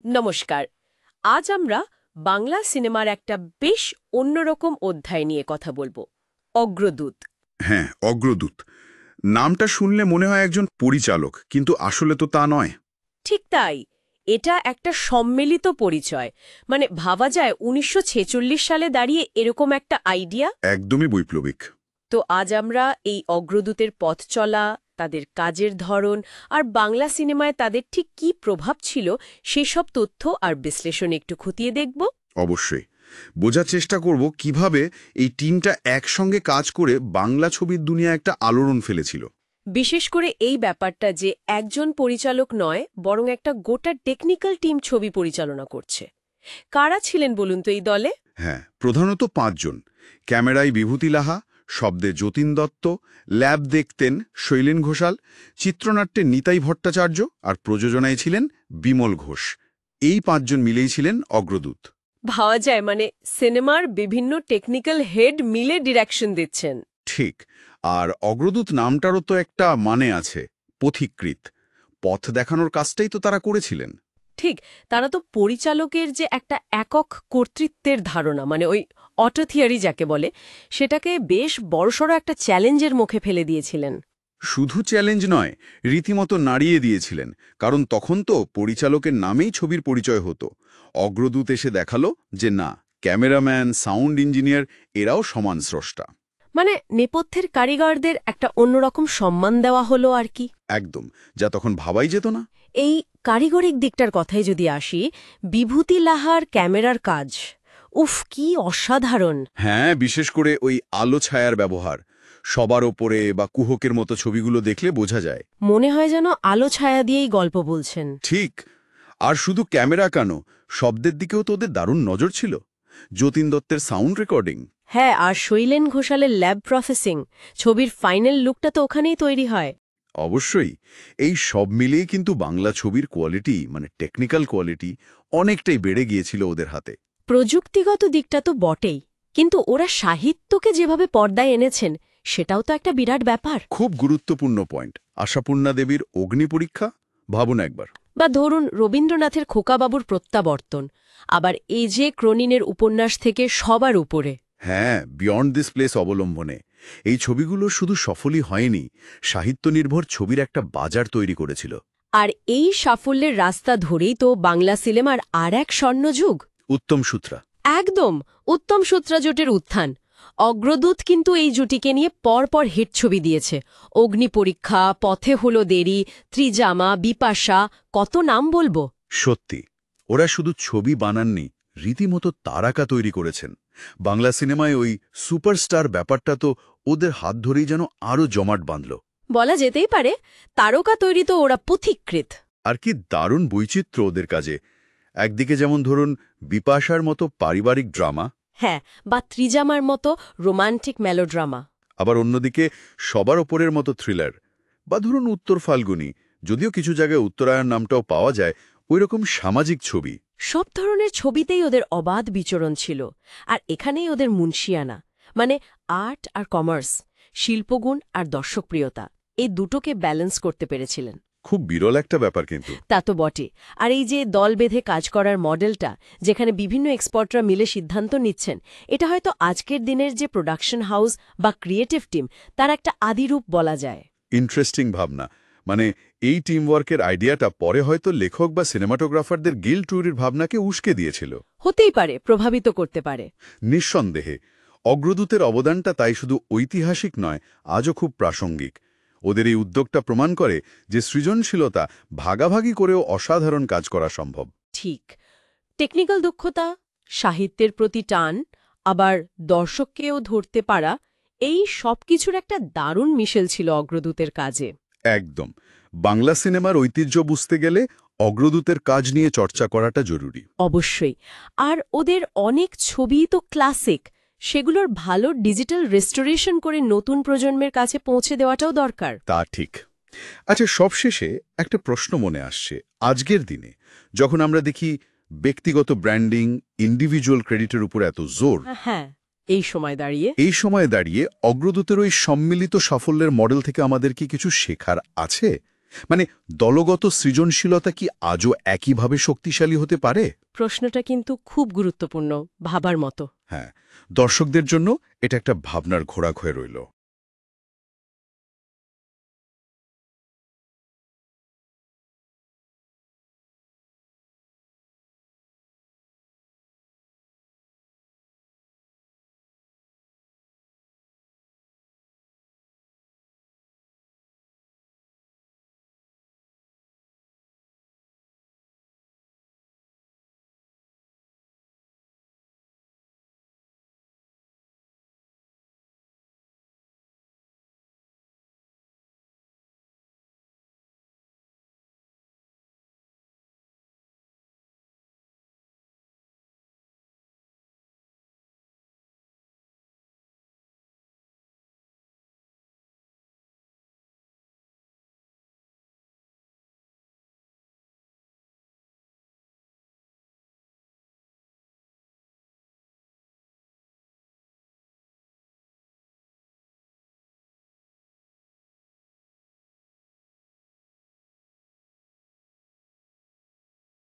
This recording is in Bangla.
নমস্কার। আজ আমরা বাংলা সিনেমার একটা বেশ অন্যরকম অধ্যায় নিয়ে কথা বলবো, অগ্রদূত। হ্যাঁ, অগ্রদূত নামটা শুনলে মনে হয় একজন পরিচালক, কিন্তু আসলে তো তা নয়। ঠিক তাই, এটা একটা সম্মিলিত পরিচয়। মানে ভাবা যায় ১৯৪৬ সালে দাঁড়িয়ে এরকম একটা আইডিয়া। একদমই বৈপ্লবিক। তো আজ আমরা এই অগ্রদূতের পথ চলা, তাদের কাজের ধরন আর বাংলা সিনেমায় তাদের ঠিক কী প্রভাব ছিল সেসব তথ্য আর বিশ্লেষণ একটু খতিয়ে দেখব। অবশ্যই বোঝার চেষ্টা করব কিভাবে এই টিমটা একসঙ্গে কাজ করে বাংলা ছবির দুনিয়া একটা আলোড়ন ফেলেছিল। বিশেষ করে এই ব্যাপারটা যে একজন পরিচালক নয়, বরং একটা গোটা টেকনিক্যাল টিম ছবি পরিচালনা করছে। কারা ছিলেন বলুন তো এই দলে? হ্যাঁ, প্রধানত ৫ জন। ক্যামেরায় বিভূতি লাহা, শব্দে যতীন দত্ত, ল্যাব দেখতেন শৈলেন ঘোষাল, চিত্রনাট্যে নিতাই ভট্টাচার্য আর প্রযোজনায় ছিলেন বিমল ঘোষ। এই ৫ জন মিলেই ছিলেন অগ্রদূত। ভাবা যায় মানে সিনেমার বিভিন্ন টেকনিক্যাল হেড মিলে ডিরেকশন দিচ্ছেন। ঠিক। আর অগ্রদূত নামটারও তো একটা মানে আছে, পথিকৃৎ। পথ দেখানোর কাজটাই তো তারা করেছিলেন। ঠিক, তারা তো পরিচালকের যে একটা একক কর্তৃত্বের ধারণা, মানে ওই অটো থিওরি যাকে বলে, সেটাকে বেশ বড়সড় একটা চ্যালেঞ্জের মুখে ফেলে দিয়েছিলেন। শুধু চ্যালেঞ্জ নয়, রীতিমতো নাড়িয়ে দিয়েছিলেন। কারণ তখন তো পরিচালকের নামেই ছবির পরিচয় হতো। অগ্রদূত এসে দেখালো যে না, ক্যামেরাম্যান, সাউন্ড ইঞ্জিনিয়ার এরাও সমান স্রষ্টা। মানে নেপথ্যের কারিগরদের একটা অন্যরকম সম্মান দেওয়া হলো আর কি। একদম, যা তখন ভাবাই যেত না। এই কারিগরিক দিকটার কথায় যদি আসি, বিভূতি লাহার ক্যামেরার কাজ, উফ কি অসাধারণ। হ্যাঁ, বিশেষ করে ওই আলো ছায়ার ব্যবহার, সবার ওপরে বা কুহকের মতো ছবিগুলো দেখলে বোঝা যায়। মনে হয় যেন আলো ছায়া দিয়েই গল্প বলছেন। ঠিক। আর শুধু ক্যামেরা কেন, শব্দের দিকেও তো ওদের দারুণ নজর ছিল। যতীন দত্তের সাউন্ড রেকর্ডিং। হ্যাঁ, আর শৈলেন ঘোষালের ল্যাব প্রসেসিং, ছবির ফাইনাল লুকটা তো ওখানেই তৈরি হয়। অবশ্যই। এই সব মিলিয়ে কিন্তু বাংলা ছবির কোয়ালিটি, মানে টেকনিক্যাল কোয়ালিটি, অনেকটাই বেড়ে গিয়েছিল ওদের হাতে। প্রযুক্তিগত দিকটা তো বটেই, কিন্তু ওরা সাহিত্যকে যেভাবে পর্দায় এনেছেন সেটাও তো একটা বিরাট ব্যাপার। খুব গুরুত্বপূর্ণ পয়েন্ট। আশাপূর্ণা দেবীর অগ্নি পরীক্ষা ভাবুন একবার। বা ধরুন রবীন্দ্রনাথের খোকাবাবুর প্রত্যাবর্তন, আবার এই যে ক্রোনিনের উপন্যাস থেকে সবার উপরে। হ্যাঁ, বিয়ন্ড দিস প্লেস অবলম্বনে এই ছবিগুলো শুধু সফলই হয়নি, সাহিত্য নির্ভর ছবির একটা বাজার তৈরি করেছিল। আর এই সাফল্যের রাস্তা ধরেই তো বাংলা সিনেমার আর এক স্বর্ণযুগ, উত্তম সূত্রা। একদম উত্তম সূত্রা জোটের উত্থান। অগ্রদূত কিন্তু এই জুটিকে নিয়ে পরপর হিট ছবি দিয়েছে। অগ্নি পরীক্ষা, পথে হলো দেরি, ত্রিজামা, বিপাশা, কত নাম বলবো। সত্যি, ওরা শুধু ছবি বানাননি, রীতিমতো তারকা তৈরি করেছেন। বাংলা সিনেমায় ওই সুপারস্টার ব্যাপারটা তো ওদের হাত ধরেই যেন আরও জমাট বাঁধল। বলা যেতেই পারে তারকা তৈরি তো ওরা পথিকৃৎ। আর কি দারুণ বৈচিত্র্য ওদের কাজে। একদিকে যেমন ধরুন বিপাশার মতো পারিবারিক ড্রামা, হ্যাঁ, বা ত্রিজামার মতো রোমান্টিক মেলোড্রামা। আবার অন্যদিকে সবার ওপরের মতো থ্রিলার, বা ধরুন উত্তর ফাল্গুনী, যদিও কিছু জায়গায় উত্তরায়ণ নামটাও পাওয়া যায়, ওইরকম সামাজিক ছবি। সব ধরনের ছবিতেই ওদের অবাধ বিচরণ ছিল। আর এখানেই ওদের মুন্সিয়ানা, মানে আর্ট আর কমার্স, শিল্পগুণ আর দর্শকপ্রিয়তা, এই দুটোকে ব্যালেন্স করতে পেরেছিলেন। খুব বিরল একটা ব্যাপার কিন্তু। তা তো বটে। আর এই যে দল বেঁধে কাজ করার মডেলটা, যেখানে বিভিন্ন এক্সপার্টরা মিলে সিদ্ধান্ত নিচ্ছেন, এটা হয়তো আজকের দিনের যে প্রোডাকশন হাউস বা ক্রিয়েটিভ টিম, তার একটা আদিরূপ বলা যায়। ইন্টারেস্টিং ভাবনা। মানে এই টিমওয়ার্কের আইডিয়াটা পরে হয়তো লেখক বা সিনেমাটোগ্রাফারদের গিল্ড ট্যুরির ভাবনাকে উস্কে দিয়েছিল। হতেই পারে, প্রভাবিত করতে পারে। নিঃসন্দেহে অগ্রদূতের অবদানটা তাই শুধু ঐতিহাসিক নয়, আজও খুব প্রাসঙ্গিক। ওদের এই উদ্যোগটা প্রমাণ করে যে সৃজনশীলতা ভাগাভাগি করেও অসাধারণ কাজ করা সম্ভব। ঠিক, টেকনিক্যাল দক্ষতা, সাহিত্যের প্রতি টান, আবার দর্শককেও ধরতে পারা, এই সবকিছুর একটা দারুণ মিশেল ছিল অগ্রদূতের কাজে। একদম। বাংলা সিনেমার ঐতিহ্য বুঝতে গেলে অগ্রদূতের কাজ নিয়ে চর্চা করাটা জরুরি। অবশ্যই। আর ওদের অনেক ছবিই তো ক্লাসিক, সেগুলোর ভালো ডিজিটাল রেস্টোরেশন করে নতুন প্রজন্মের কাছে পৌঁছে দেওয়াটাও দরকার। তা ঠিক। আচ্ছা, সবশেষে একটা প্রশ্ন মনে আসছে। আজকের দিনে যখন আমরা দেখি ব্যক্তিগত ব্র্যান্ডিং, ইন্ডিভিজুয়াল ক্রেডিটের উপর এত জোর, হ্যাঁ, এই সময়ে দাঁড়িয়ে অগ্রদূতের ওই সম্মিলিত সাফল্যের মডেল থেকে আমাদের কি কিছু শেখার আছে? মানে দলগত সৃজনশীলতা কি আজও একইভাবে শক্তিশালী হতে পারে? প্রশ্নটা কিন্তু খুব গুরুত্বপূর্ণ, ভাবার মতো। হ্যাঁ, দর্শকদের জন্য এটা একটা ভাবনার ঘোড়া হয়ে রইল।